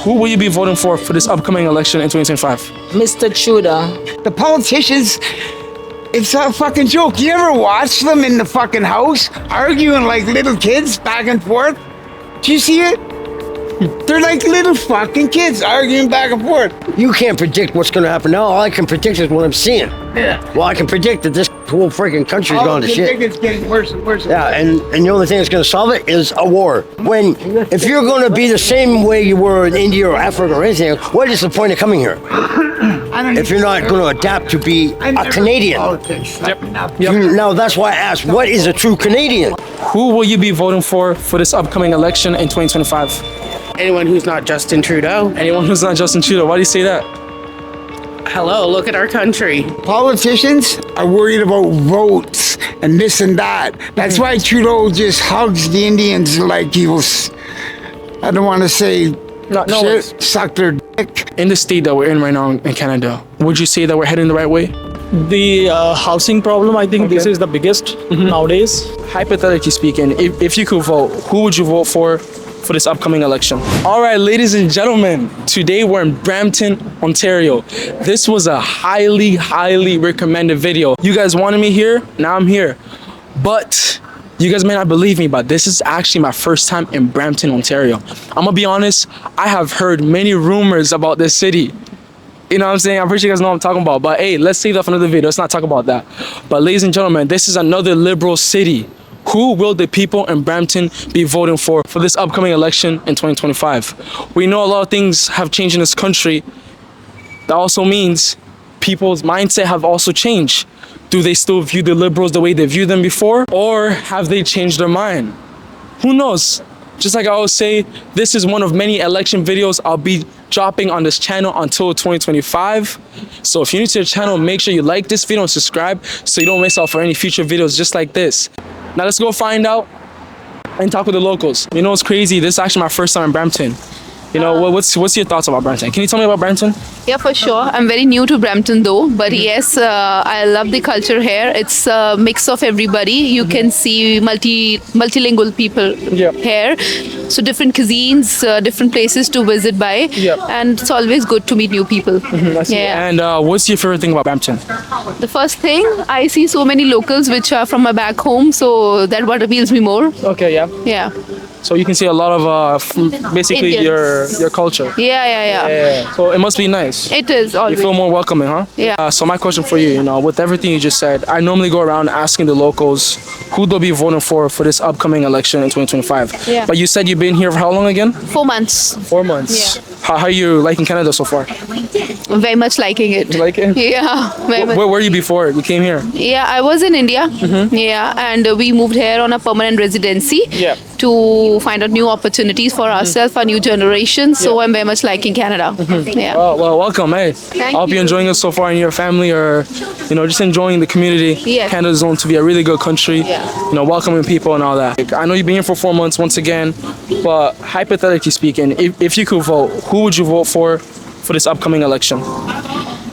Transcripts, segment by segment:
Who will you be voting for this upcoming election in 2025? Mr. Tudor. The politicians, it's a fucking joke. You ever watch them in the fucking house arguing like little kids back and forth? Do you see it? They're like little fucking kids arguing back and forth. You can't predict what's going to happen now. All I can predict is what I'm seeing. Yeah. Well, I can predict that this whole freaking country's going to shit. It's getting worse and worse. Yeah, and the only thing that's going to solve it is a war. If you're going to be the same way you were in India or Africa or anything, what is the point of coming here? If you're not going to adapt to be a Canadian. Now, that's why I asked, what is a true Canadian? Who will you be voting for this upcoming election in 2025? Anyone who's not Justin Trudeau. Anyone who's not Justin Trudeau. Why do you say that? Hello, look at our country. Politicians are worried about votes and this and that. That's why Trudeau just hugs the Indians like he was, I don't want to say shit, suck their dick. In the state that we're in right now in Canada, would you say that we're heading the right way? The housing problem, I think this is the biggest nowadays. Hypothetically speaking, if you could vote, who would you vote for this upcoming election? All right, ladies and gentlemen, today we're in Brampton, Ontario. This was a highly recommended video. You guys wanted me here, now I'm here. But you guys may not believe me, but this is actually my first time in Brampton, Ontario. I'm gonna be honest, I have heard many rumors about this city. You know what I'm saying? I'm pretty sure you guys know what I'm talking about. But hey, let's save that for another video. Let's not talk about that. But ladies and gentlemen, this is another liberal city. Who will the people in Brampton be voting for this upcoming election in 2025? We know a lot of things have changed in this country. That also means people's mindset have also changed. Do they still view the liberals the way they viewed them before? Or have they changed their mind? Who knows? Just like I always say, this is one of many election videos I'll be dropping on this channel until 2025. So if you're new to the channel, make sure you like this video and subscribe so you don't miss out for any future videos just like this. Now let's go find out and talk with the locals. You know what's crazy? This is actually my first time in Brampton. You know, what's your thoughts about Brampton? Can you tell me about Brampton? Yeah, for sure. I'm very new to Brampton though, but yes, I love the culture here. It's a mix of everybody. You can see multilingual people here. So different cuisines, different places to visit by. And it's always good to meet new people. Yeah. And what's your favorite thing about Brampton? The first thing, I see so many locals which are from my back home, so that what appeals me more. Okay, yeah. Yeah. So you can see a lot of basically your culture. Yeah. So it must be nice. It is always. You feel more welcoming, huh? Yeah. So my question for you, you know, with everything you just said, I normally go around asking the locals who they'll be voting for this upcoming election in 2025. Yeah. But you said you've been here for how long again? 4 months. 4 months. Yeah. How are you liking Canada so far? Very much liking it. You like it? Yeah. Very much. Where were you before you came here? Yeah, I was in India. Yeah, and we moved here on a permanent residency to find out new opportunities for ourselves, our new generation. So I'm very much liking Canada. Yeah. Well, welcome. Hey, I hope you're enjoying it so far in your family, or you know, just enjoying the community. Yeah. Canada's known to be a really good country. Yeah. You know, welcoming people and all that. I know you've been here for 4 months once again, but hypothetically speaking, if you could vote, who would you vote for this upcoming election?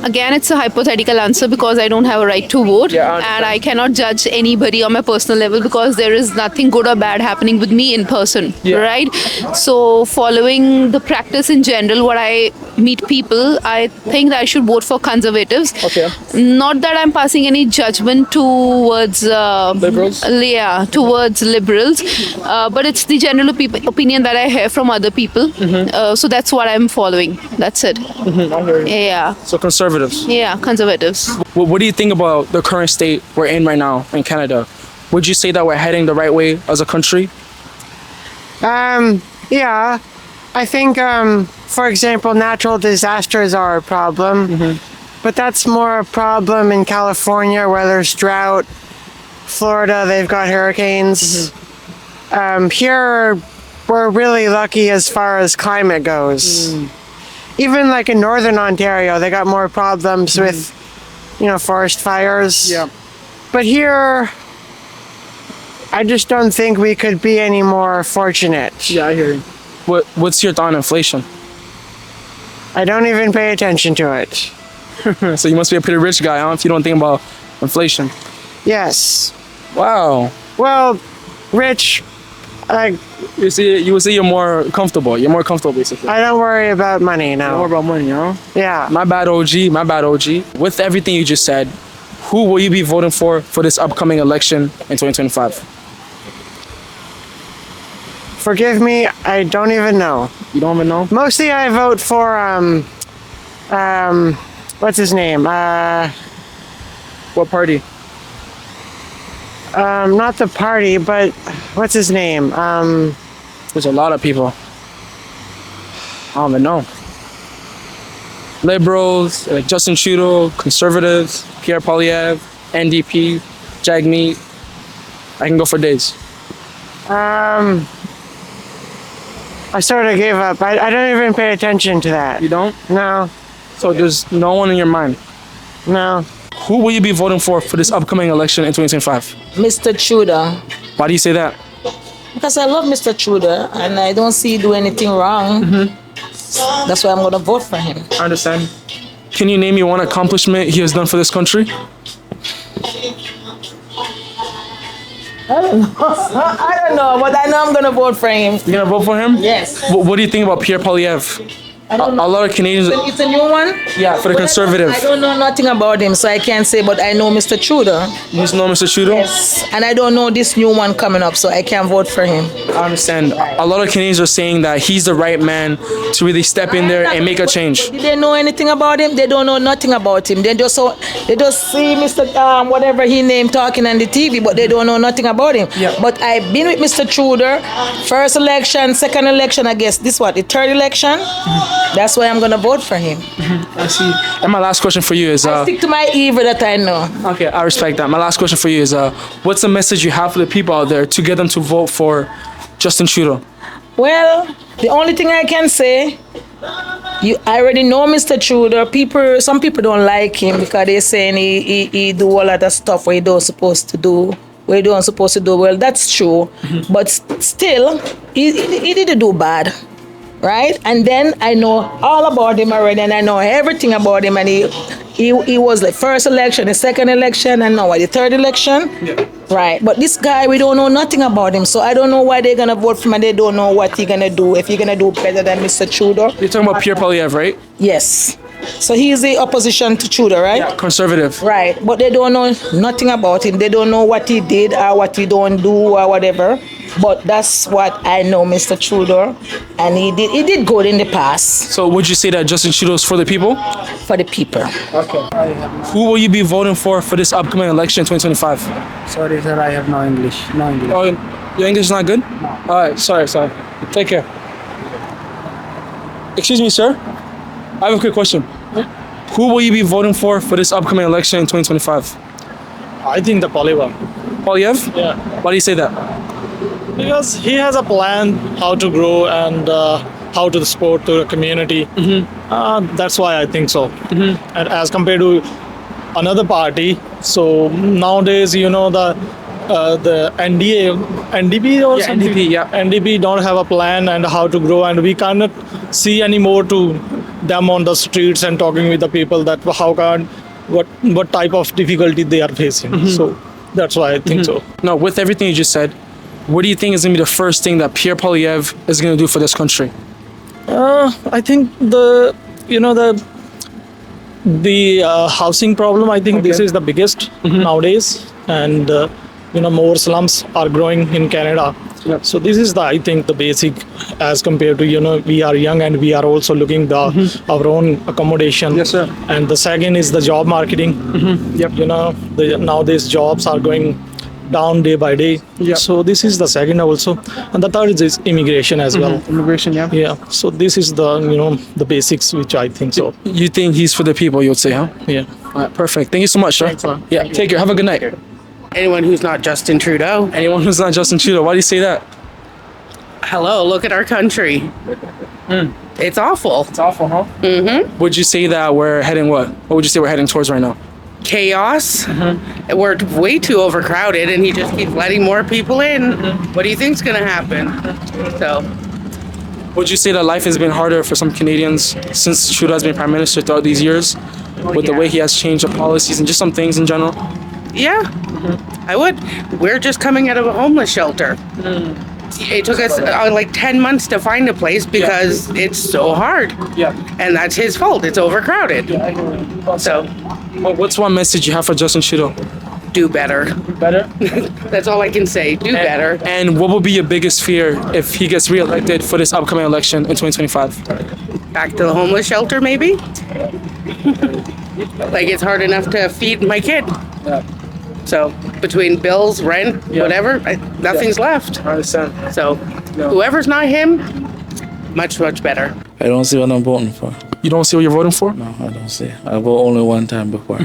Again, it's a hypothetical answer because I don't have a right to vote, and I cannot judge anybody on my personal level because there is nothing good or bad happening with me in person, right? So following the practice in general, what I meet people, I think that I should vote for conservatives. Okay. Not that I'm passing any judgment towards liberals. Yeah, towards liberals, but it's the general opinion that I hear from other people. So that's what I'm following. That's it. I hear you. Yeah. So conservatives. Yeah, conservatives. What do you think about the current state we're in right now in Canada? Would you say that we're heading the right way as a country? Yeah. I think, for example, natural disasters are a problem. But that's more a problem in California where there's drought. Florida, they've got hurricanes. Here, we're really lucky as far as climate goes. Even like in Northern Ontario, they got more problems with, you know, forest fires. Yeah. But here, I just don't think we could be any more fortunate. Yeah, I hear you. What's your thought on inflation? I don't even pay attention to it. So you must be a pretty rich guy, huh, if you don't think about inflation. Yes. Wow. Well, rich, like You would say you're more comfortable. You're more comfortable, basically. I don't worry about money now. More about money, huh? Yeah. My bad, OG. My bad, OG. With everything you just said, who will you be voting for this upcoming election in 2025? Forgive me, I don't even know. You don't even know? Mostly I vote for what's his name? What party? Not the party, but what's his name? There's a lot of people. I don't even know. Liberals, like Justin Trudeau, conservatives, Pierre Poilievre, NDP, Jagmeet. I can go for days. I sort of gave up. I don't even pay attention to that. You don't? No, So there's no one in your mind. no. Who will you be voting for this upcoming election in 2025? Mr. Trudeau. Why do you say that? Because I love Mr. Trudeau and I don't see he do anything wrong. That's why I'm going to vote for him. I understand. Can you name me one accomplishment he has done for this country? I don't know, but I know I'm going to vote for him. You're gonna vote for him? Yes. What do you think about Pierre Poilievre? I don't A know. lot of Canadians. It's a new one? Yeah, for the conservative. I don't know nothing about him, so I can't say, but I know Mr. Trudeau. You just know Mr. Trudeau? Yes. And I don't know this new one coming up, so I can't vote for him. I understand. A lot of Canadians are saying that he's the right man to really step in there and make a change. Did they know anything about him? They don't know nothing about him. They just see Mr. Whatever he named talking on the TV, but they don't know nothing about him. Yeah. But I've been with Mr. Trudeau, first election, second election, I guess this what, the third election? That's why I'm gonna vote for him. I see. And my last question for you is, Stick to my evil that I know. okay, I respect that. My last question for you is, what's the message you have for the people out there to get them to vote for Justin Trudeau? Well, the only thing I can say, I already know Mr. Trudeau. Some people don't like him because they're saying he do a lot of stuff where he don't supposed to do. Where he don't supposed to do. Well, that's true. But still, he didn't do bad. Right? And then I know all about him already, and I know everything about him. And he was the first election, the second election, and now the third election. Yeah. Right. But this guy, we don't know nothing about him, so I don't know why they're gonna vote for him, and they don't know what he's gonna do. If he's gonna do better than Mr. Trudeau. You're talking about Pierre Poilievre, right? Yes. So he's the opposition to Trudeau, right? Yeah. Conservative. Right. But they don't know nothing about him. They don't know what he did or what he don't do or whatever. But that's what I know, Mr. Trudeau, and he did good in the past So would you say that Justin Trudeau is for the people? for the people. Okay. Who will you be voting for this upcoming election in 2025? Sorry, sir, I have no English. No English. Oh, your English is not good? No. All right, sorry. Take care. Excuse me, sir. I have a quick question. Who will you be voting for this upcoming election in 2025? I think the Poilievre. Poilievre? Yeah. Why do you say that? Because he has a plan how to grow and how to support the community. That's why I think so. And as compared to another party, so nowadays, you know, the NDP or Yeah, something. NDP, yeah. NDP don't have a plan and how to grow, and we cannot see anymore to them on the streets and talking with the people that what type of difficulty they are facing. So that's why I think so. No, with everything you just said, what do you think is going to be the first thing that Pierre Poilievre is going to do for this country? I think the housing problem. I think this is the biggest nowadays, and more slums are growing in Canada. Yep. So this is I think the basic, as compared to we are young and we are also looking our own accommodation. Yes, sir. And the second is the job marketing. Yep. Nowadays jobs are going down day by day. Yep. So this is the second also, and the third is immigration as well. Immigration, yeah. Yeah, so this is the basics which I think so. You think he's for the people, you would say, huh? Yeah. All right, perfect. Thank you so much, sir. Thanks, man. Yeah, take care. Have a good night. Anyone who's not Justin Trudeau. Anyone who's not Justin Trudeau, why do you say that? Hello, look at our country. It's awful. It's awful, huh? Mm-hmm. Would you say that we're heading what? What would you say we're heading towards right now? Chaos. We're way too overcrowded, and he just keeps letting more people in. What do you think's gonna happen? So, Would you say that life has been harder for some Canadians since Trudeau has been Prime Minister throughout these years? With the way he has changed the policies and just some things in general? yeah, I would. We're just coming out of a homeless shelter. it took us like 10 months to find a place because it's so hard. Yeah. And that's his fault. It's overcrowded. So, Well, what's one message you have for Justin Trudeau? do better. Better. That's all I can say. Do better. And what will be your biggest fear if he gets reelected for this upcoming election in 2025? Back to the homeless shelter, maybe? Like, it's hard enough to feed my kid. Yeah. So, between bills, rent, whatever, nothing's left. I understand. So, whoever's not him, much, much better. I don't see what I'm voting for. You don't see what you're voting for? No, I don't see. I vote only one time before.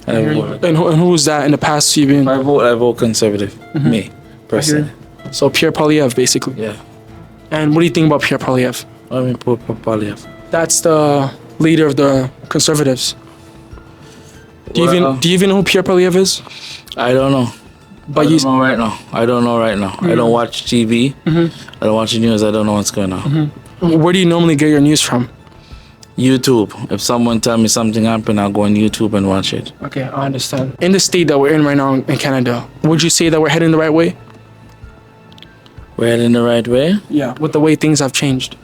I never voted. And who was that in the past you've been? I vote conservative. Me, personally. So Pierre Poilievre, basically. Yeah. And what do you think about Pierre Poilievre? I mean, Poilievre. That's the leader of the Conservatives. Do you even know who Pierre Poilievre is? I don't know. But I don't know right now. I don't know right now. I don't watch TV. I don't watch the news. I don't know what's going on. Where do you normally get your news from? YouTube. If someone tell me something happened, I'll go on YouTube and watch it. Okay, I understand. In the state that we're in right now in Canada, would you say that we're heading the right way? We're heading the right way? Yeah, with the way things have changed.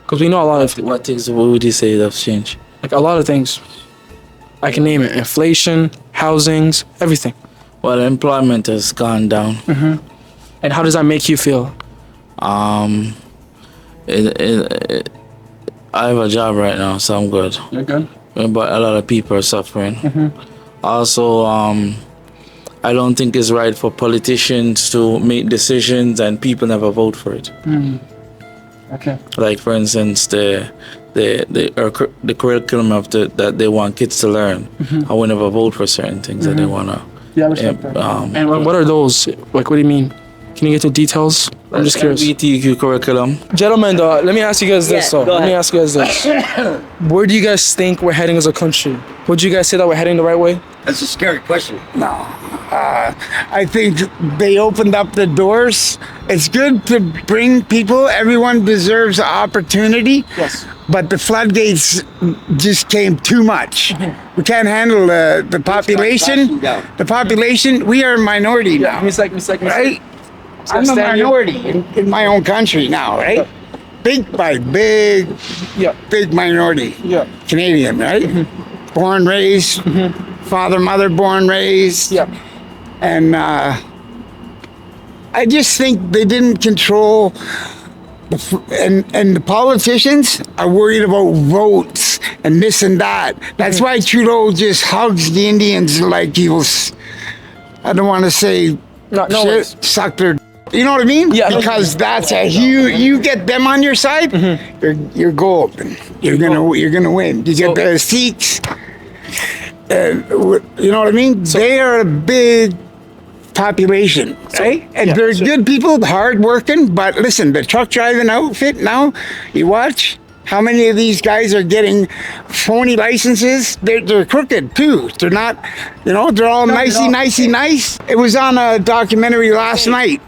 Because we know a lot of, What things would you say have changed? like a lot of things. I can name it. Inflation, housings, everything. Well, employment has gone down. And how does that make you feel? I have a job right now, so I'm good. You're good? But a lot of people are suffering. Also, I don't think it's right for politicians to make decisions and people never vote for it. Okay. Like, for instance, the curriculum of that they want kids to learn. I will never vote for certain things that they wanna. Yeah, I respect that. And what are those? Like, what do you mean? Can you get to details? I'm just curious. LGBTQ curriculum. Gentlemen, let me ask you guys this. Let me ask you guys this. Where do you guys think we're heading as a country? Would you guys say that we're heading the right way? That's a scary question. No. I think they opened up the doors. It's good to bring people. Everyone deserves an opportunity. Yes. But the floodgates just came too much. We can't handle the population. The population, we are a minority now. Mistake. Right? I'm a minority in my own country now, right? Big minority. Yeah. Canadian, right? Born, raised, father, mother, born, raised. Yeah. And I just think they didn't control, and the politicians are worried about votes and this and that. That's why Trudeau just hugs the Indians like he was, I don't want to say shit, suck their. You know what I mean? Yeah. Because that's a huge. You get them on your side, you're golden. You're gonna win. You get the Sikhs. You know what I mean? They are a big population, right? And they're good people, hard working. But listen, the truck driving outfit now, you watch. How many of these guys are getting phony licenses? They're crooked too. They're not, they're all nice. It was on a documentary last night.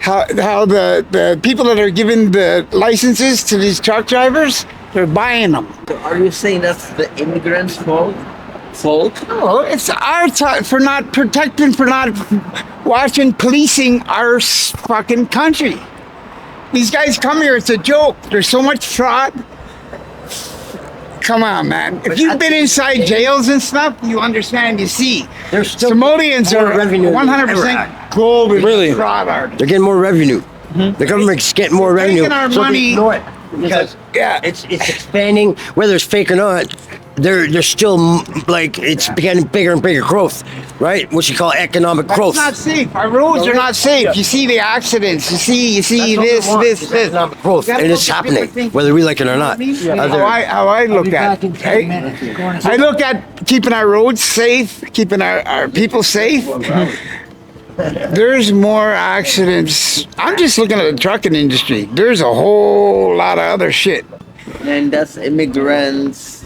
How the people that are giving the licenses to these truck drivers, they're buying them. Are you saying that's the immigrants' fault? No, it's our for not protecting, for not watching, policing our fucking country. These guys come here, it's a joke. There's so much fraud. Come on, man. If you've been inside jails and stuff, you understand, you see. There's still Somalians more are revenue than 100% gold with fraud artists. They're getting more revenue. The government's getting more revenue. Taking our money. You know what? Because it's expanding, whether it's fake or not. They're still like it's getting bigger and bigger growth, right? What you call economic growth. It's not safe. Our roads are not safe. You see the accidents. You see this. Economic growth, and it's happening, whether we like it or not. How I look at it, right? I look at keeping our roads safe, keeping our people safe. There's more accidents. I'm just looking at the trucking industry. There's a whole lot of other shit. And that's immigrants.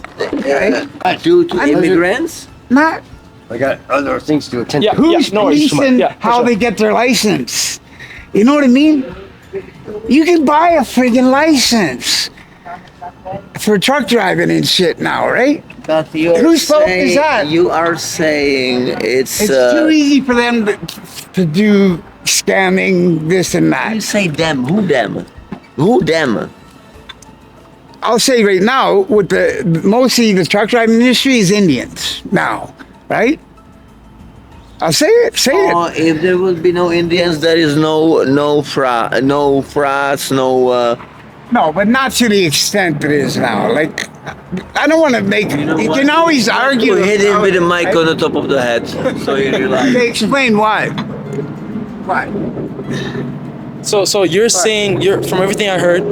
Due to immigrants? Not. I got other things to attend to. Who's policing how they get their license? You know what I mean? You can buy a friggin' license for truck driving and shit now, right? But whose fault is that? You are saying it's too easy for them to do scamming, this and You that. say them. Who them? Who them? I'll say right now, with mostly the truck driving industry is Indians now, right? I'll say it. Oh, if there would be no Indians, there is no frauds, no. No, but not to the extent it is now. Like, I don't want to make. You can always argue. You hit him with a mic on the top of the head, so you realize. They explain why. Why? So you're saying, from everything I heard,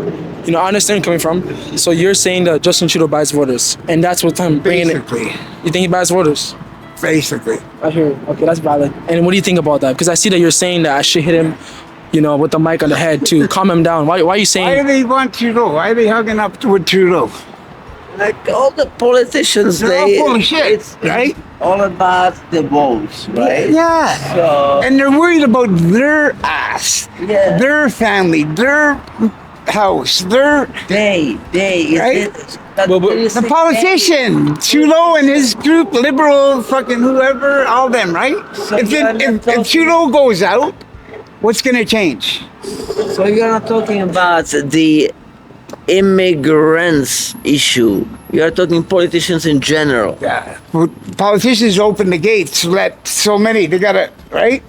I understand where you're coming from. So you're saying that Justin Trudeau buys voters, and that's what I'm bringing it. Basically. You think he buys voters? Basically. I hear it. Okay, that's valid. And what do you think about that? Because I see that you're saying that I should hit him, with the mic on the head to calm him down. Why are you saying? Why do they want Trudeau? Why are they hugging up with Trudeau? Like all the politicians, They're all full of shit, it's right? all about the votes, right? Yeah. So And they're worried about their ass, Yeah. their family, their house, their they, Right? the the politician, Trudeau and his group, liberal, fucking whoever, all them, right? So if, you're not if Trudeau goes out, what's gonna change? So you're not talking about the immigrants issue. You're talking politicians in general. Yeah. Politicians open the gates, let so many. They gotta, right?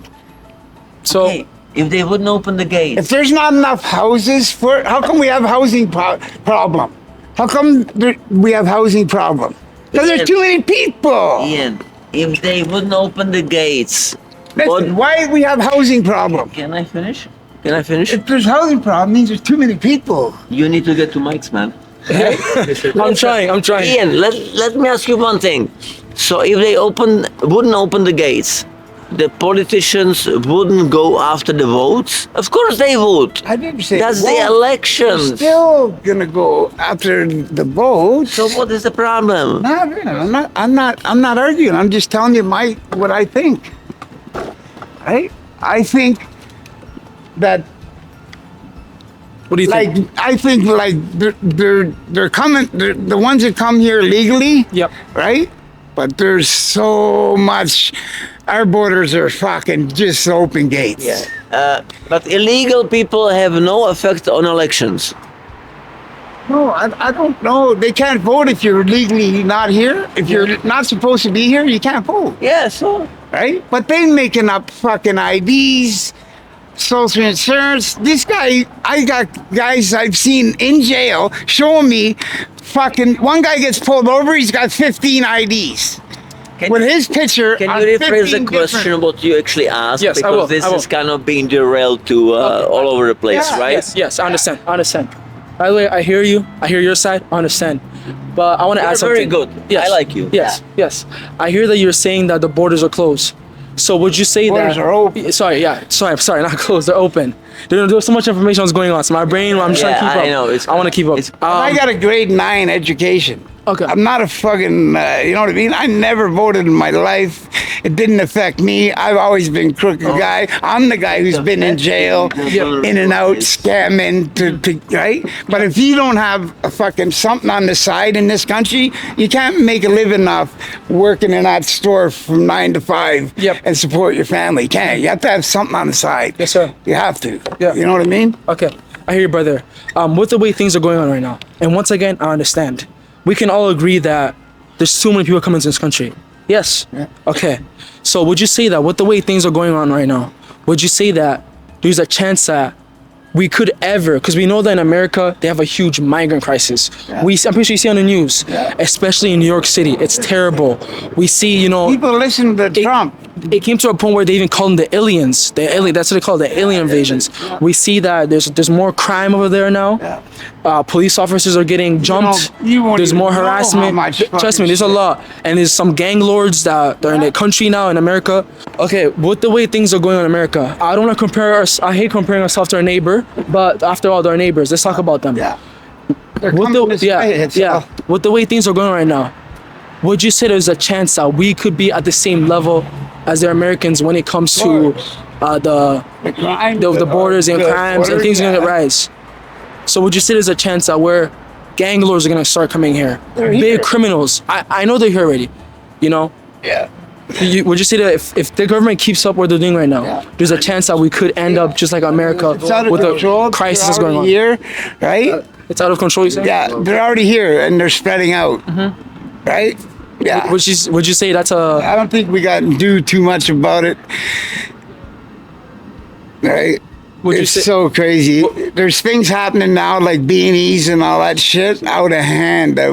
So Okay, if they wouldn't open the If gates, there's not enough houses for, how come we have housing problem? How come we have housing problem? Because there's too many people. Ian, if they wouldn't open the gates, Listen, why we have housing problem? can I finish? Can I finish? If there's housing problem, means there's too many people. You need to get to mics, man. I'm trying. Ian, let me ask you one thing. So if they wouldn't open the gates, the politicians wouldn't go after the votes? Of course they would. I didn't say That's vote. the elections. Still gonna go after the votes. So what is the problem? I'm not arguing. I'm just telling you what I think. Right? I think that What do you think? I think they're coming. The ones that come here legally. Yep. Right. But there's so much. Our borders are fucking just open gates. Yeah. But illegal people have no effect on elections. No, I don't know. They can't vote if you're legally not here. If you're not supposed to be here, you can't vote. Yeah, so Right? But they making up fucking IDs, social insurance. This guy, I got guys I've seen in jail showing me fucking, one guy gets pulled over, he's got 15 IDs. With his picture. Can on you rephrase the 15 question different- what you actually asked? Yes, I because will, this I will. is kind of being derailed to all over the place, Yeah. right? Yes, I understand. By the way, I hear you. I hear your side. I understand. But I want to You're ask something. very good. Yes. I like you. Yes. I hear that you're saying that the borders are closed. So would you say Borders that? are open. Sorry, not closed. They're open. There's so much information that's going on. So my brain, I'm just trying to keep up. I know. I want to keep up. I got a grade 9 education. Okay. I'm not a fucking, you know what I mean? I never voted in my life. It didn't affect me. I've always been crooked guy. I'm the guy who's been in jail, in and out, scamming, right? But if you don't have a fucking something on the side in this country, you can't make a living off working in that store from 9 to 5 and support your family. You can't. You have to have something on the side. Yes, sir. You have to. Yeah. You know what I mean? Okay, I hear you, brother. With the way things are going on right now, and once again, I understand. We can all agree that there's too many people coming to this country. Yes. Yeah. Okay. So would you say that with the way things are going on right now, would you say that there's a chance that we could ever, because we know that in America, they have a huge migrant crisis. Yeah. I'm pretty sure you see on the news, especially in New York City, it's terrible. We see, People listen to Trump. It came to a point where they even call them the aliens. That's what they call it, the alien invasions. We see that there's more crime over there now. Police officers are getting jumped. You won't There's even more know how harassment. much Trust me, there's a lot. And there's some gang lords that are in the country now in America. Okay, with the way things are going on in America, I don't want to compare us. I hate comparing ourselves to our neighbor, but after all, they're our neighbors. Let's talk about them. Yeah. With the way things are going right now, would you say there's a chance that we could be at the same level as the Americans when it comes to the borders and crimes and things are gonna rise? So would you say there's a chance that gang lords are gonna start coming here? They're Big here. criminals. I know they're here already. You know? Yeah. Would you say that if the government keeps up what they're doing right now, there's a chance that we could end up just like America with a crisis going on? Here, right? It's out of control, you say? Yeah, they're already here and they're spreading out, right? Yeah. Would you say that's a... I don't think we got to do too much about it, right? It's so crazy. There's things happening now like beanies and all that shit out of hand that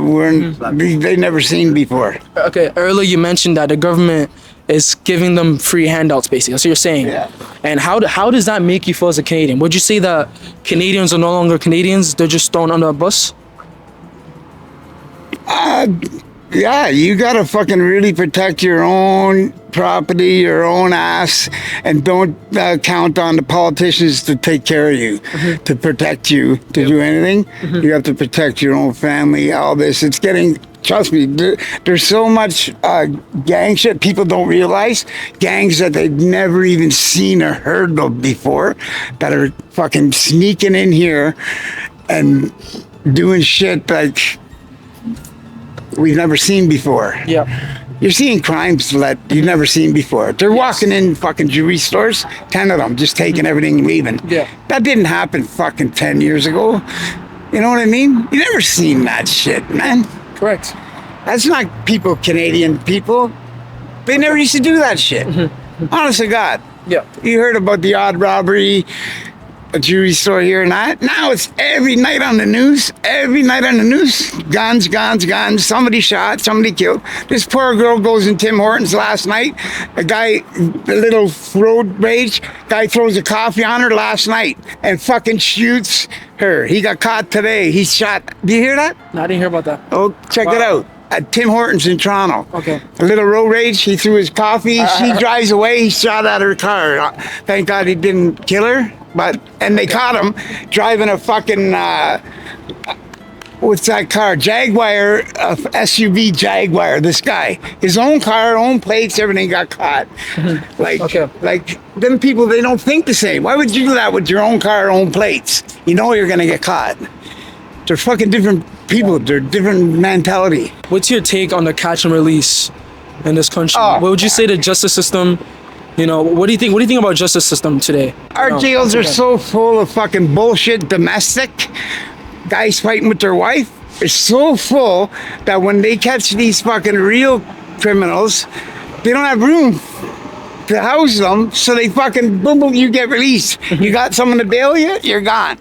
they never seen before. Okay, earlier you mentioned that the government is giving them free handouts, basically. That's what you're saying. Yeah. And how does that make you feel as a Canadian? Would you say that Canadians are no longer Canadians? They're just thrown under a bus? Yeah, you gotta fucking really protect your own property, your own ass, and don't count on the politicians to take care of you, to protect you, to do anything. You have to protect your own family, all this. It's getting, trust me, there's so much gang shit people don't realize. Gangs that they've never even seen or heard of before that are fucking sneaking in here and doing shit like we've never seen before. Yeah. You're seeing crimes that you've never seen before. They're walking in fucking jewelry stores, 10 of them, just taking everything and leaving. Yeah. That didn't happen fucking 10 years ago. You know what I mean? You never seen that shit, man. Correct. That's not people, Canadian people. They never used to do that shit. Honest to God. Yeah. You heard about the odd robbery, a jewelry store here and that. Now it's every night on the news. Every night on the news. Guns, guns, guns. Somebody shot, somebody killed. This poor girl goes in Tim Hortons last night. A guy, a little road rage, guy throws a coffee on her last night and fucking shoots her. He got caught today. He shot. Do you hear that? No, I didn't hear about that. Oh, check it out. At Tim Hortons in Toronto. Okay. A little road rage. He threw his coffee. She drives away. He shot at her car. Thank God he didn't kill her. And they caught him driving a fucking what's that car? Jaguar, SUV Jaguar. This guy, his own car, own plates, everything got caught. Like them people, they don't think the same. Why would you do that with your own car, own plates? You know you're gonna get caught. They're fucking different people. They're different mentality. What's your take on the catch and release in this country? Oh. What would you say the justice system? You know, what do you think? What do you think about justice system today? Our jails are so full of fucking bullshit. Domestic guys fighting with their wife. It's so full that when they catch these fucking real criminals, they don't have room to house them. So they fucking boom, boom. You get released. You got someone to bail you. You're gone.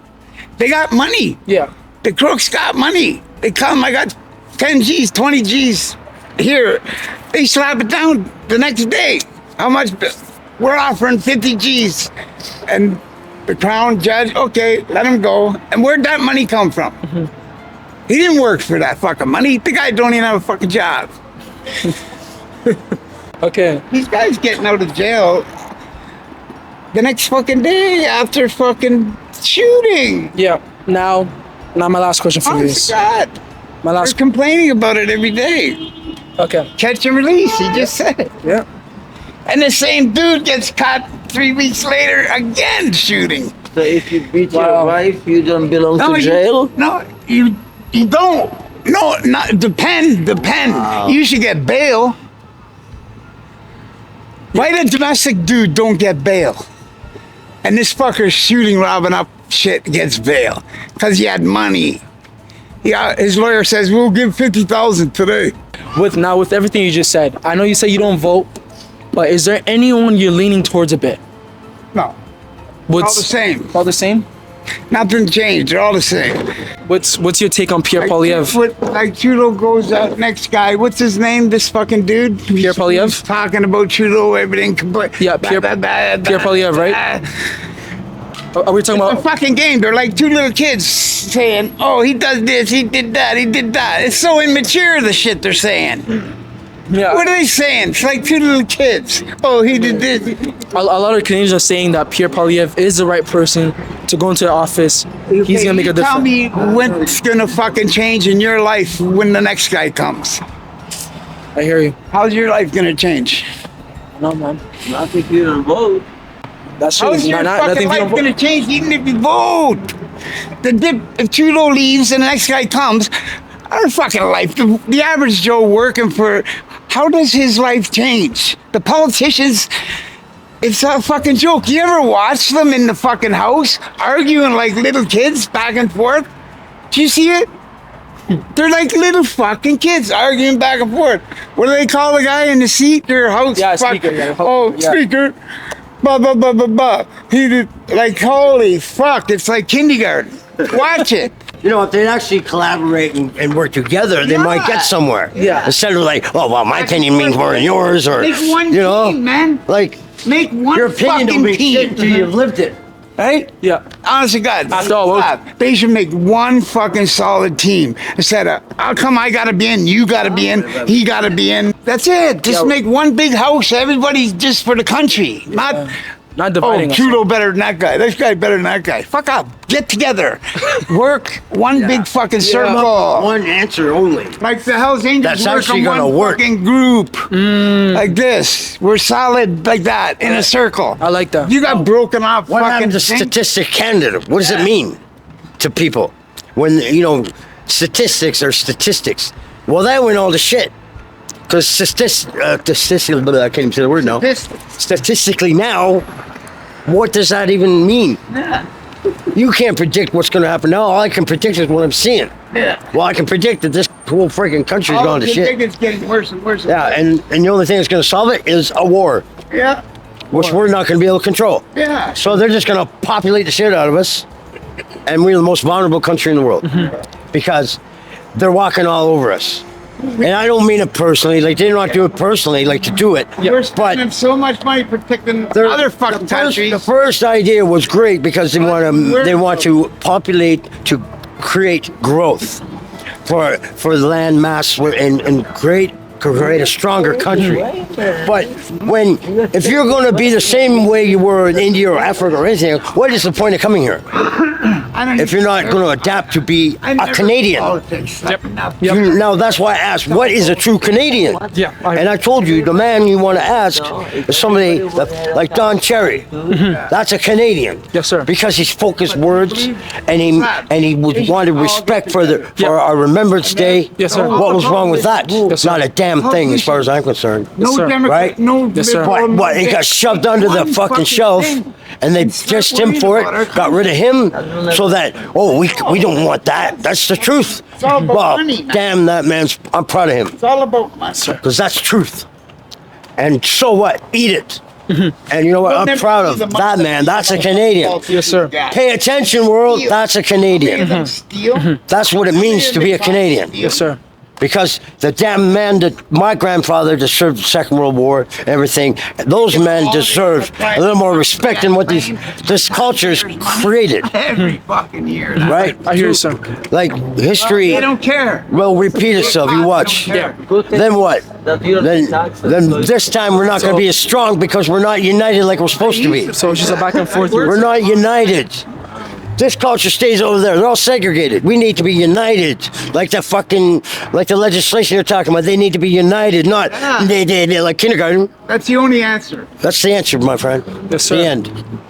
They got money. Yeah. The crooks got money. They come. I got 10 G's, 20 G's here. They slap it down the next day. How much? We're offering 50 G's. And the Crown judge, okay, let him go. And where'd that money come from? He didn't work for that fucking money. The guy don't even have a fucking job. Okay. These guys getting out of jail the next fucking day after fucking shooting. Yeah. Now my last question for you is... God. They're complaining about it every day. Okay. Catch and release, he just said it. Yeah. And the same dude gets caught 3 weeks later again shooting. So if you beat your wife, you don't belong to jail? You don't. No, not depend. You should get bail. Why the domestic dude don't get bail? And this fucker shooting, robbing up shit gets bail. Because he had money. Yeah, his lawyer says, we'll give 50,000 today. With everything you just said, I know you say you don't vote, but is there anyone you're leaning towards a bit? No. All the same. All the same? Nothing changed. They're all the same. What's your take on Pierre Poilievre? Like Trudeau goes out, next guy. What's his name? This fucking dude? Pierre Poilievre? He's talking about Trudeau, everything. Yeah, Pierre Poilievre, right? Are we talking about a fucking game? They're like two little kids saying, "Oh, he does this, he did that, he did that." It's so immature, the shit they're saying. Yeah. What are they saying? It's like two little kids. Oh, he did this. A lot of Canadians are saying that Pierre Poilievre is the right person to go into the office. He's gonna make a difference. Tell me what's gonna fucking change in your life when the next guy comes. I hear you. How's your life gonna change? No, man. Not if you don't vote. That's true. How's your fucking life gonna change even if you vote? If Trudeau leaves and the next guy comes, our fucking life, the average Joe working for how does his life change? The politicians, it's a fucking joke. You ever watch them in the fucking house arguing like little kids back and forth? Do you see it? They're like little fucking kids arguing back and forth. What do they call the guy in the seat? Their house? Yeah, speaker. Yeah. Oh, Yeah. speaker. Blah, blah, blah, blah, blah. He did, like, holy fuck, it's like kindergarten. Watch it. You know, if they actually collaborate and work together, they might get somewhere. Yeah. Instead of like, oh, well, my opinion means more than yours, or, Make one you know, team, man. like, Make one your opinion fucking don't mean team. shit until you've lived it. Right? Yeah. Honest to God. After all, they should make one fucking solid team. Instead of, how come I gotta be in, you gotta be in, he gotta be in. That's it. Just make one big house. Everybody's just for the country. Not dividing us. Trudeau better than that guy. This guy better than that guy. Fuck up. Get together. Work one big fucking circle. One answer only. Like the Hells Angels That's work actually in gonna one work. fucking group. Like this. We're solid like that in a circle. I like that. You got broken off What fucking happened to thing. Statistic Canada? What does it mean to people? When, you know, statistics are statistics. Well, that went all to shit. Because statistically, I can't even say the word now. Statistically now, what does that even mean? You can't predict what's going to happen now. All I can predict is what I'm seeing. Well, I can predict that this whole freaking country's All going to the shit. It's getting worse and worse. Yeah, and the only thing that's going to solve it is a war, Yeah. which we're not going to be able to control. Yeah. So they're just going to populate the shit out of us, and we're the most vulnerable country in the world because they're walking all over us. And I don't mean it personally. Like, they do not do it personally, like to do it. We're spending so much money protecting other fucking countries. The first idea was great because they want to populate, to create growth for the land mass and create a stronger country. But if you're going to be the same way you were in India or Africa or anything, what is the point of coming here? If you're not going to adapt to be a Canadian. Now that's why I asked, what is a true Canadian? Yeah. And I told you, the man you want to ask is somebody like Don Cherry. That's a Canadian. Yes, sir. Because he's focused words and he would wanted respect for our Remembrance Day. Yes, sir. What was wrong with that? Yes, sir. Not a damn thing as far as I'm concerned. No sir. Democrat, Right? no Yes, sir. What? It got shoved under the fucking shelf, and they dissed him for it. Got rid of him, so that we don't want that. That's the truth. all about Well, money, man. damn that man's. I'm proud of him It's all about money. because that's truth. And so what? Eat it. And you know what? I'm proud of that man. That's a Canadian. Yes, sir. Pay attention, world. That's a Canadian. Steal. That's what it means to be a Canadian. Yes, sir. Because the damn man that my grandfather that served the Second World War, everything, those men deserve a little more respect than what this culture's created, Every fucking year. right? I hear you, sir. Like history They don't care. will repeat itself. You watch. Yeah. Then what? Then this time we're not going to be as strong because we're not united like we're supposed to be. So it's just a back and forth. We're not united. This culture stays over there. They're all segregated. We need to be united. Like the legislation you're talking about. They need to be united, not they like kindergarten. That's the only answer. That's the answer, my friend. Yes, sir. The end.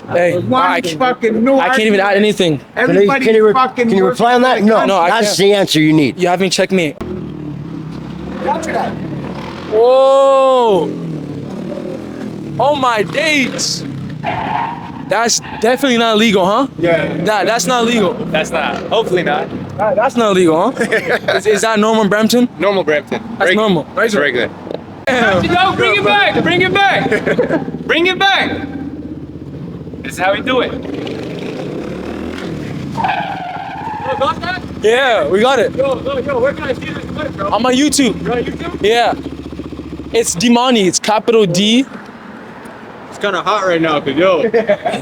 Hey, I can't even add anything. Everybody Can you fucking reply on that? No, No, I that's can't. the answer you need. You have me checkmate. Whoa! Oh my days! That's definitely not legal, huh? Yeah. That's not legal. That's not. Hopefully not. That's not legal, huh? is that normal in Brampton? Normal Brampton. That's normal. That's regular. Yo, Bring it back! Bring it back! Bring it back! This is how we do it. Yeah, we got it. Yo, where can I see this clip, bro? On my YouTube. You're on YouTube? Yeah. It's Dimani. It's capital D. It's kind of hot right now, cause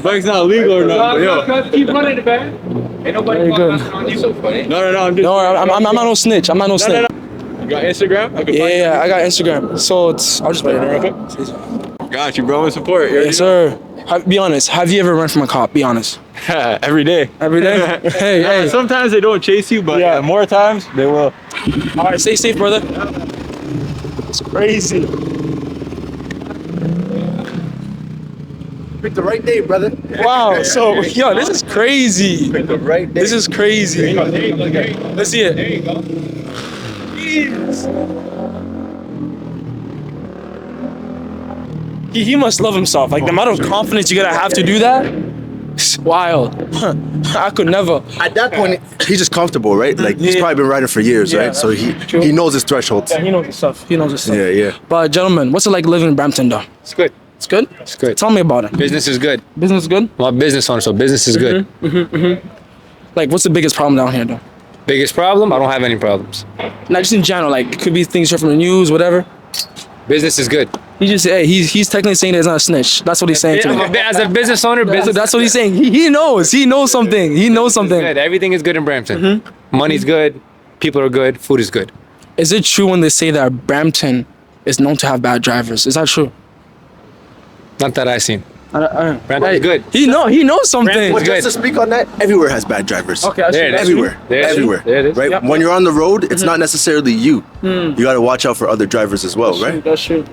bike's not legal or not. But keep running it, man. Ain't nobody Very good. on you. So funny. No, I'm just. No, I'm not no snitch. I'm not no snitch. You got Instagram? I can Yeah, I got Instagram. So I'll just put it in real quick. Got you, bro. Support. Yes, sir. Be honest. Have you ever run from a cop? Be honest. Every day. Every day? Hey. Sometimes they don't chase you, but more times they will. All right, stay safe, brother. It's crazy. Pick the right day, brother. Wow. So, yo, this is crazy. Pick the right day. This is crazy. There you go. Let's see it. There you go. Jeez. He must love himself. Like the amount of confidence you gotta have to do that. It's wild. I could never. At that point, he's just comfortable, right? Like he's probably been riding for years, right? So he knows his thresholds. Yeah, he knows his stuff. He knows his stuff. Yeah. But gentlemen, what's it like living in Brampton though? It's good. It's good? It's good. Tell me about it. Business is good. Business is good? I'm a business owner, so business is good. Like what's the biggest problem down here though? Biggest problem? I don't have any problems. Not just in general, like it could be things you heard from the news, whatever. Business is good. He just he's technically saying that he's not a snitch. That's what he's saying to me. As a business owner, That's what he's saying. He knows something. He knows something. Good. Everything is good in Brampton. Money's good. People are good. Food is good. Is it true when they say that Brampton is known to have bad drivers? Is that true? Not that I've seen. Brampton's good. He knows something. Well, just to speak on that, everywhere has bad drivers. Okay, everywhere. There it is. Right? Yep. When you're on the road, it's not necessarily you. You got to watch out for other drivers as well, right? That's true.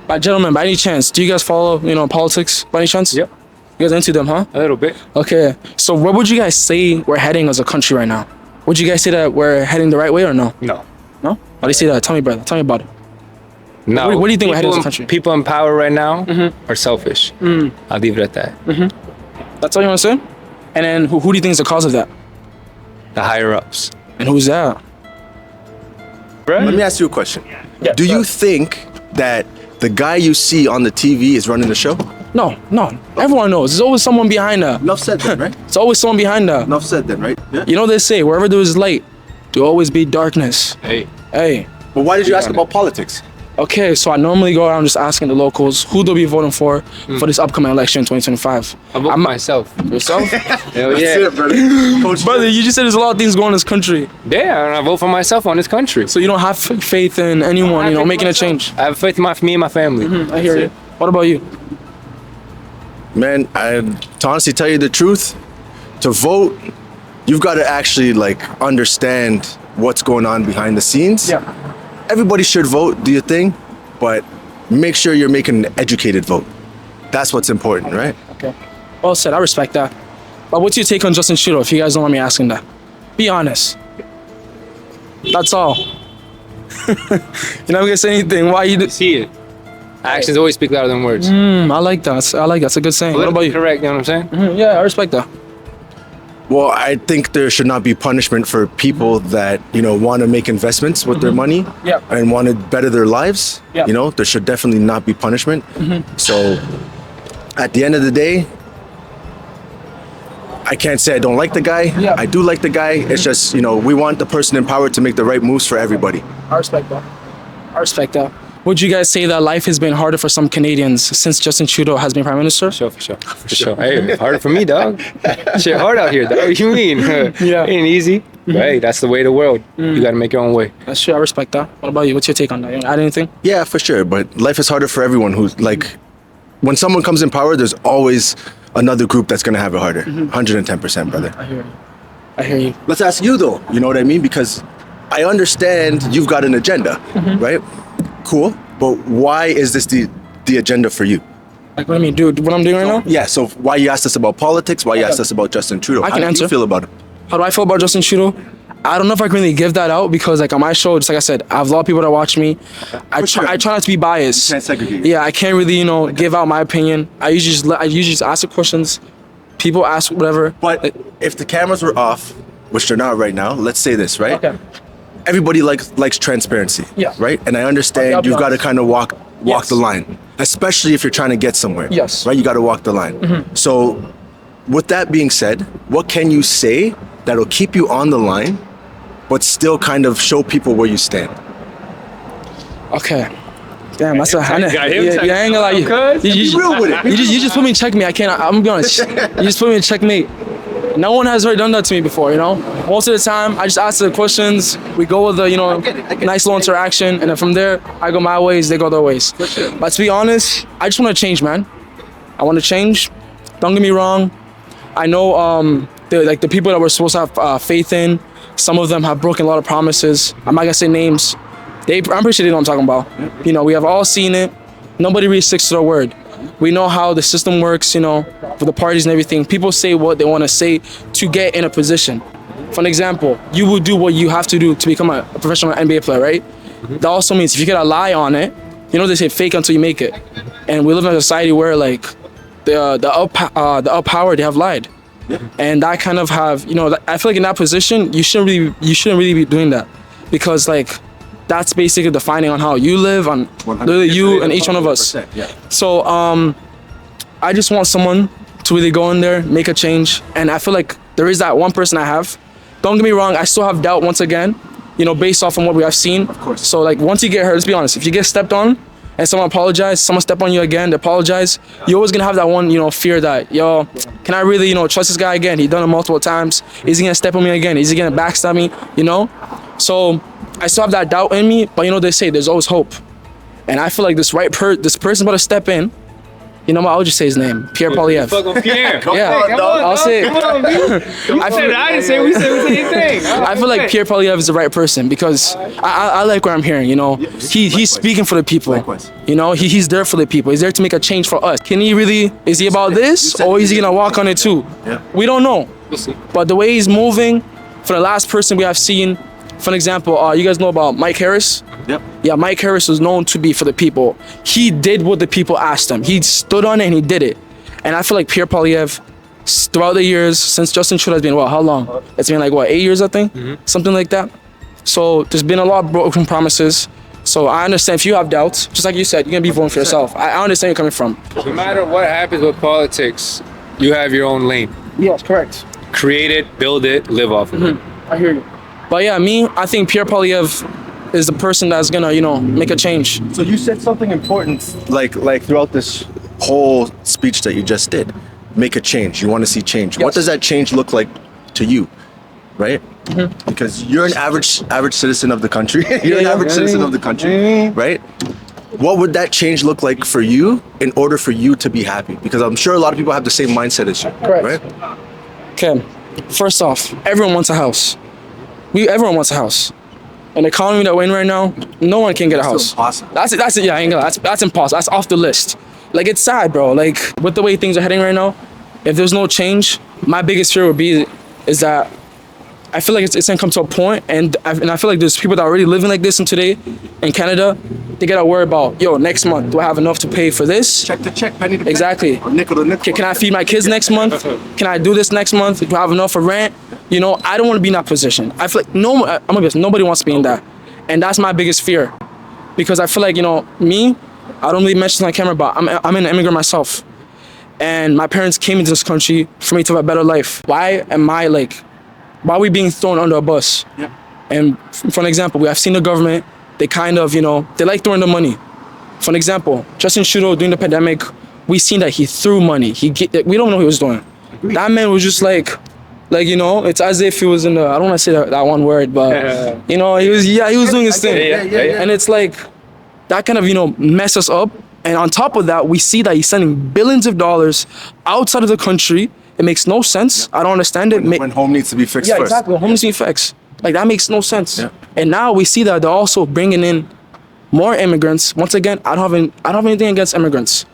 But gentlemen, by any chance, do you guys follow, politics by any chance? Yep. You guys into them, huh? A little bit. Okay. So where would you guys say we're heading as a country right now? Would you guys say that we're heading the right way or no? No. No? Why do you say that? Tell me, brother. Tell me about it. No. What do you think we're heading as a country? People in power right now are selfish. I'll leave it at that. That's all you want to say? And then who do you think is the cause of that? The higher ups. And who's that? Let me ask you a question. Do you think that the guy you see on the TV is running the show? No. Everyone knows. There's always someone behind that. Enough said then, right? It's always someone behind that. Enough said then, right? Yeah. You know they say, wherever there is light, there'll always be darkness. Hey. But why did you ask about politics? Okay, so I normally go around just asking the locals who they'll be voting for this upcoming election in 2025. I vote for myself. Yourself? Hell That's yeah. it, brother. Brother, you just said there's a lot of things going on in this country. Yeah, and I vote for myself on this country. So you don't have faith in anyone, making a change. I have faith in me and my family. I hear you. What about you? Man, to honestly tell you the truth, to vote, you've got to actually understand what's going on behind the scenes. Yeah. Everybody should vote, do your thing, but make sure you're making an educated vote. That's what's important, right? Okay. Well said. I respect that. But what's your take on Justin Trudeau, if you guys don't mind me asking that? Be honest. That's all. You're not gonna say anything. Why you see it? Actions always speak louder than words. I like that. That's a good saying. What about you? Correct, you know what I'm saying? Yeah, I respect that. Well, I think there should not be punishment for people that, want to make investments with their money and want to better their lives. Yeah. There should definitely not be punishment. So at the end of the day, I can't say I don't like the guy. Yeah. I do like the guy. It's just, we want the person in power to make the right moves for everybody. I respect that. Would you guys say that life has been harder for some Canadians since Justin Trudeau has been Prime Minister? For sure. Hey, harder for me, dog. Shit hard out here, dog. What you mean? Yeah. Ain't easy. Hey, that's the way of the world. You gotta make your own way. That's true. I respect that. What about you? What's your take on that? You want to add anything? Yeah, for sure. But life is harder for everyone who's when someone comes in power, there's always another group that's going to have it harder. 110%, brother. I hear you. Let's ask you though, you know what I mean? Because I understand you've got an agenda, right? Cool. But why is this the agenda for you? Like what I mean, dude, what I'm doing right now? Yeah, so why you asked us about politics, why you asked us about Justin Trudeau. I can How answer. do you feel about it? How do I feel about Justin Trudeau? I don't know if I can really give that out because on my show, just like I said, I have a lot of people that watch me. I try not to be biased. You can't segregate. Yeah, I can't really, give out my opinion. I usually just ask the questions. People ask whatever. But if the cameras were off, which they're not right now, let's say this, right? Okay. Everybody likes transparency, Yeah. right? And I understand I'll be you've got to honest. kind of walk Yes. the line, especially if you're trying to get somewhere. Yes. Right? You got to walk the line. So with that being said, what can you say that'll keep you on the line, but still kind of show people where you stand? Okay. Damn, that's a. I ain't gonna lie. Be real with it. You just put me in checkmate. I'm gonna be honest. You just put me in checkmate. No one has ever done that to me before, Most of the time, I just ask the questions. We go with the, nice little interaction, and then from there, I go my ways, they go their ways. But to be honest, I just want to change, man. I want to change. Don't get me wrong. I know, the people that we're supposed to have faith in, some of them have broken a lot of promises. I'm not gonna say names. I'm pretty sure they know what I'm talking about. We have all seen it. Nobody really sticks to their word. We know how the system works, for the parties and everything. People say what they want to say to get in a position. For an example, you will do what you have to do to become a professional NBA player, right? That also means if you get a lie on it, they say fake until you make it. and we live in a society where like the up power, they have lied. And I kind of have, you know, I feel like in that position, you shouldn't really be doing that, because like that's basically defining on how you live, on literally you and each one of us. So I just want someone to really go in there, make a change, and I feel like there is that one person I have. Don't get me wrong, I still have doubt once again, you know, based off on what we have seen. Of course. So like once you get hurt, let's be honest, if you get stepped on and someone apologize, someone step on you again, they apologize, you're always gonna have that one, you know, fear that, yo, can I really, you know, trust this guy again? He's done it multiple times. Is he gonna step on me again? Is he gonna backstab me? You know? So I still have that doubt in me, but you know, they say there's always hope. And I feel like this person about to step in. You know what? I'll just say his name, Pierre Polyev. Fucking Pierre. Yeah, I'll say it. I didn't say we said the same thing. I feel like Pierre Polyev is the right person, because I like what I'm hearing. You know, he's speaking for the people. You know, he's there for the people. He's there to make a change for us. Can he really? Is he about this, or is he gonna walk on it too? We don't know. We'll see. But the way he's moving, for the last person we have seen, for an example, you guys know about Mike Harris? Yep. Yeah, Mike Harris was known to be for the people. He did what the people asked him. He stood on it and he did it. And I feel like Pierre Polyev, throughout the years, since Justin Trudeau has been, what, how long? It's been like, what, 8 years, I think? Something like that. So there's been a lot of broken promises. So I understand if you have doubts, just like you said, you're gonna be voting for yourself. I understand where you're coming from. No matter what happens with politics, you have your own lane. Yes, correct. Create it, build it, live off of it. I hear you. But yeah, I think Pierre Polyev is the person that's gonna, you know, make a change. So you said something important, like throughout this whole speech that you just did. Make a change. You want to see change. Yes. What does that change look like to you, right? Because you're an average citizen of the country. You're an average citizen of the country, right? What would that change look like for you in order for you to be happy? Because I'm sure a lot of people have the same mindset as you, correct. Right? Okay. First off, everyone wants a house. Everyone wants a house. In the economy that we're in right now, no one can get a house. Impossible. That's it. Yeah, I ain't gonna lie. That's impossible. That's off the list. Like, it's sad, bro. Like, with the way things are heading right now, if there's no change, my biggest fear would be is that I feel like it's gonna come to a point, and I feel like there's people that are already living like this in Canada. They gotta worry about, yo, next month, do I have enough to pay for this? Check to check, penny to penny. Exactly. Or nickel to nickel. Can I feed my kids next month? Can I do this next month? Do I have enough for rent? You know, I don't want to be in that position. I feel like nobody wants to be in that. And that's my biggest fear. Because I feel like, you know, me, I don't really mention on camera, but I'm an immigrant myself. And my parents came into this country for me to have a better life. Why are we being thrown under a bus? Yeah. And for an example, we have seen the government, they kind of, you know, they like throwing the money. For an example, Justin Trudeau during the pandemic, we seen that he threw money. We don't know what he was doing. That man was just like, you know, it's as if he was in the, I don't want to say that one word, but, you know, he was doing his thing. And it's like, that kind of, you know, mess us up. And on top of that, we see that he's sending billions of dollars outside of the country. It makes no sense. I don't understand it. When home needs to be fixed first. Yeah, exactly. Home needs to be fixed. Like, that makes no sense. Yeah. And now we see that they're also bringing in more immigrants. Once again, I don't have anything against immigrants.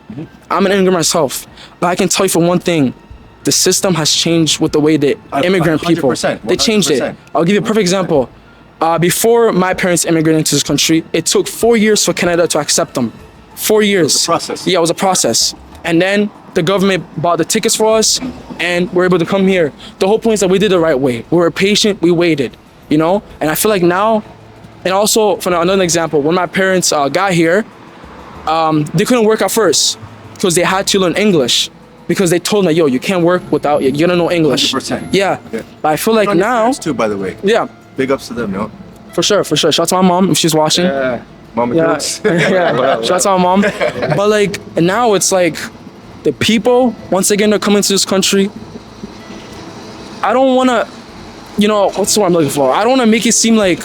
I'm an immigrant myself. But I can tell you for one thing, the system has changed with the way that immigrant 100%, people, 100%. They changed it. I'll give you a perfect example. Before my parents immigrated into this country, it took 4 years for Canada to accept them. 4 years. It was a process. Yeah, it was a process. And then the government bought the tickets for us and we're able to come here. The whole point is that we did it the right way. We were patient, we waited, you know? And I feel like now, and also for another example, when my parents got here, they couldn't work at first because they had to learn English. Because they told me, yo, you can't work without, you don't know English. 100%. Yeah. But I feel like now. Too, by the way. Yeah. Big ups to them, yo. For sure. Shout out to my mom if she's watching. Yeah. Mama jokes. Yeah. Shout out to my mom. But like, now it's like, the people, once again, they're coming to this country. I don't want to, you know, what's the word I'm looking for? I don't want to make it seem like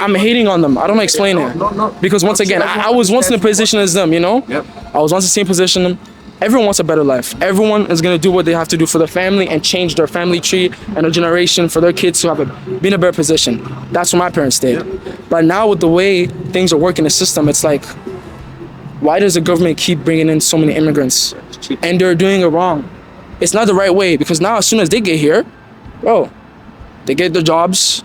I'm hating on them. I don't want to explain it. No. Because once again, I was once in a position as them, you know? Yep. I was once in the same position. Everyone wants a better life. Everyone is going to do what they have to do for their family and change their family tree and a generation for their kids to be in a better position. That's what my parents did. Yep. But now with the way things are working in the system, it's like, why does the government keep bringing in so many immigrants? And they're doing it wrong. It's not the right way, because now as soon as they get here, bro, they get their jobs.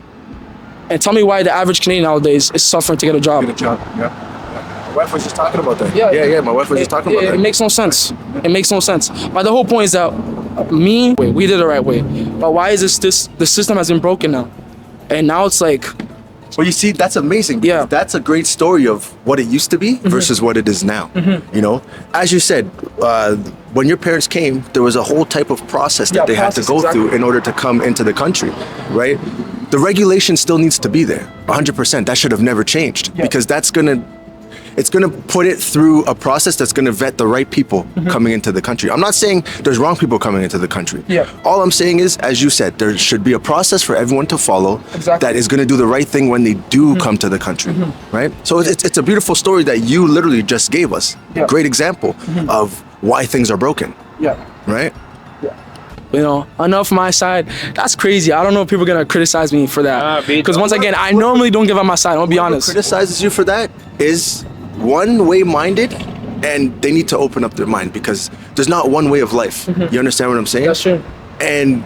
And tell me why the average Canadian nowadays is suffering to get a job. Yeah. wife was just talking about that. Yeah. My wife was just talking about It that. makes no sense. It makes no sense. But the whole point is that we did it the right way. But why is this the system has been broken now? And now it's like, well, you see, that's amazing. Because that's a great story of what it used to be versus what it is now. You know, as you said, when your parents came, there was a whole type of process that they had to go through in order to come into the country, right? The regulation still needs to be there, 100%. That should have never changed because it's gonna put it through a process that's gonna vet the right people coming into the country. I'm not saying there's wrong people coming into the country. All I'm saying is, as you said, there should be a process for everyone to follow that is gonna do the right thing when they do come to the country, right? So it's a beautiful story that you literally just gave us. Great example of why things are broken, right? You know, enough my side. That's crazy. I don't know if people are gonna criticize me for that. Because once again, I normally don't give up my side. I'll be honest. Whoever criticizes you for that is one-way minded, and they need to open up their mind because there's not one way of life. You understand what I'm saying? That's true. And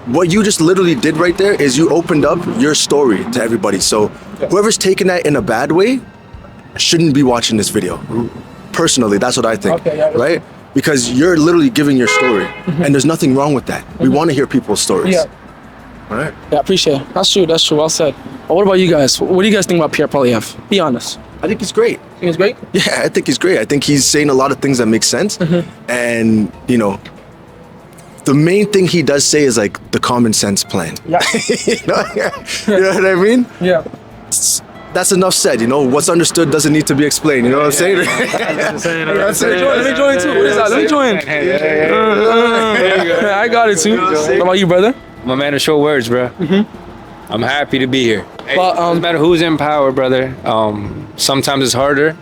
what you just literally did right there is you opened up your story to everybody. So whoever's taking that in a bad way shouldn't be watching this video. Personally, that's what I think, right? Because you're literally giving your story, and there's nothing wrong with that. We want to hear people's stories. All right. Yeah, I appreciate it. That's true. That's true. Well said. But what about you guys? What do you guys think about Pierre Poilievre? Be honest. I think he's great. Think he's great? Yeah, I think he's great. I think he's saying a lot of things that make sense. And, you know, the main thing he does say is like the common sense plan. Yeah. You know what I mean? Yeah. That's enough said, you know, what's understood doesn't need to be explained, you know what I'm saying? Let me join too. What is that? Let me join. I got it too. What about you, brother? I'm a man of short words, bro. I'm happy to be here. Hey, But, doesn't matter who's in power, brother. Sometimes it's harder,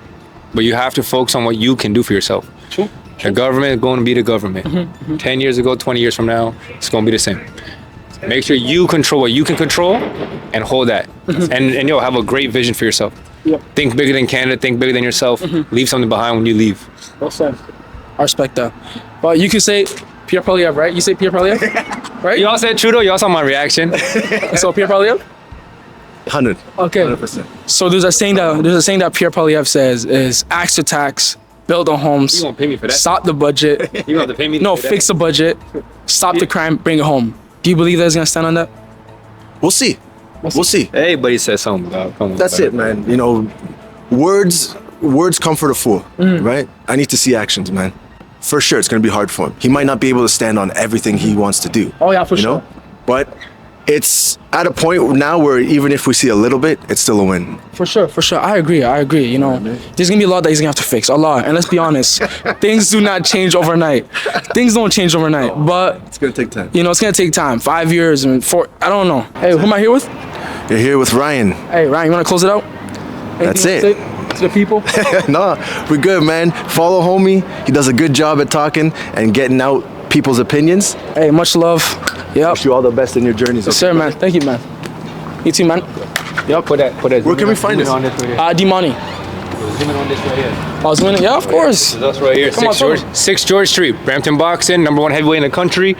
but you have to focus on what you can do for yourself. True. The government is going to be the government. 10 years ago, 20 years from now, it's going to be the same. Make sure you control what you can control and hold that. And yo, have a great vision for yourself. Think bigger than Canada, think bigger than yourself. Leave something behind when you leave. Well said. I respect that. But you could say Pierre Poilievre, right? You say Pierre Poilievre? Right? You all said Trudeau, you all saw my reaction. So Pierre Poilievre? 100. Okay. 100%. So there's a saying that Pierre Poilievre says is axe to tax, build the homes, You won't pay me for that. stop the budget. You have to pay me. No, for that. fix the budget, stop the crime, bring it home. Do you believe that he's gonna stand on that? We'll see. We'll see. Everybody says something, dog. Come on, That's brother. it, man. You know, words comfort a fool, right? I need to see actions, man. For sure, it's gonna be hard for him. He might not be able to stand on everything he wants to do. Oh yeah, for sure. know? But it's at a point now where even if we see a little bit, it's still a win. For sure. I agree. You know, there's gonna be a lot that he's gonna have to fix. A lot. And let's be honest, things do not change overnight. Things don't change overnight. But it's gonna take time. You know, it's gonna take time. 5 years and 4. I don't know. Hey, who am I here with? You're here with Ryan. Hey, Ryan, you wanna close it out? That's Anything it. you wanna say to the people? No, we're good, man. Follow homie. He does a good job at talking and getting out people's opinions. Hey, much love. Yep. Wish you all the best in your journeys. Yes, sir, man. Thank you, man. You too, man. Yep. Put that. Where can we find this? Dimani. Zoom in on this right here. I was winning. Yeah, of course. That's right here. Come on, 6 George Street, Brampton boxing, #1 heavyweight in the country.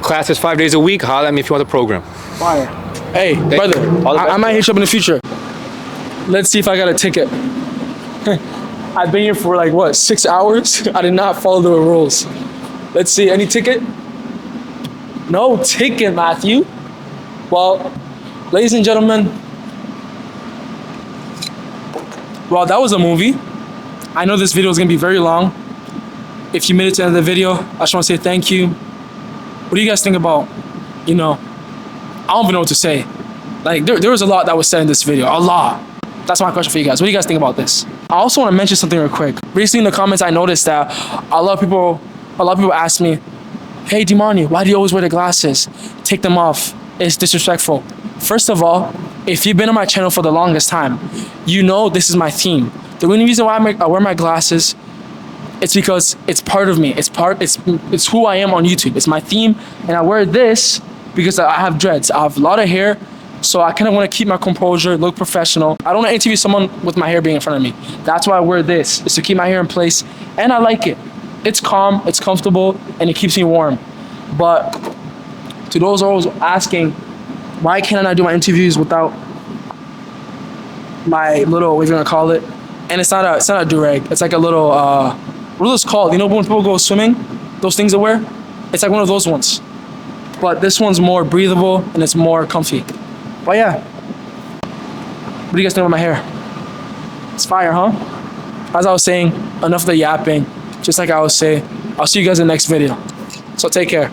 Classes 5 days a week. Holla at me if you want the program. Fire. Hey, brother, I might hit you up in the future. Let's see if I got a ticket. I've been here for like, what, 6 hours? I did not follow the rules. Let's see, any ticket? No ticket, Matthew. Well, ladies and gentlemen, well, that was a movie. I know this video is gonna be very long. If you made it to the end of the video, I just wanna say thank you. What do you guys think about, you know, I don't even know what to say. Like, there was a lot that was said in this video, a lot. That's my question for you guys. What do you guys think about this? I also want to mention something real quick. Recently in the comments, I noticed that a lot of people ask me, hey, Dimani, why do you always wear the glasses? Take them off. It's disrespectful. First of all, if you've been on my channel for the longest time, you know this is my theme. The only reason why I wear my glasses, it's because it's part of me. It's who I am on YouTube. It's my theme, and I wear this because I have dreads. I have a lot of hair, so I kind of want to keep my composure, look professional. I don't want to interview someone with my hair being in front of me. That's why I wear this, is to keep my hair in place, and I like it. It's calm, it's comfortable, and it keeps me warm. But to those always asking, why can't I not do my interviews without my little, what you're gonna call it, and it's not a do-rag. It's like a little what are those called? You know when people go swimming, those things they wear? It's like one of those ones. But this one's more breathable and it's more comfy. But yeah. What do you guys think about my hair? It's fire, huh? As I was saying, enough of the yapping. Just like I always say, I'll see you guys in the next video. So take care.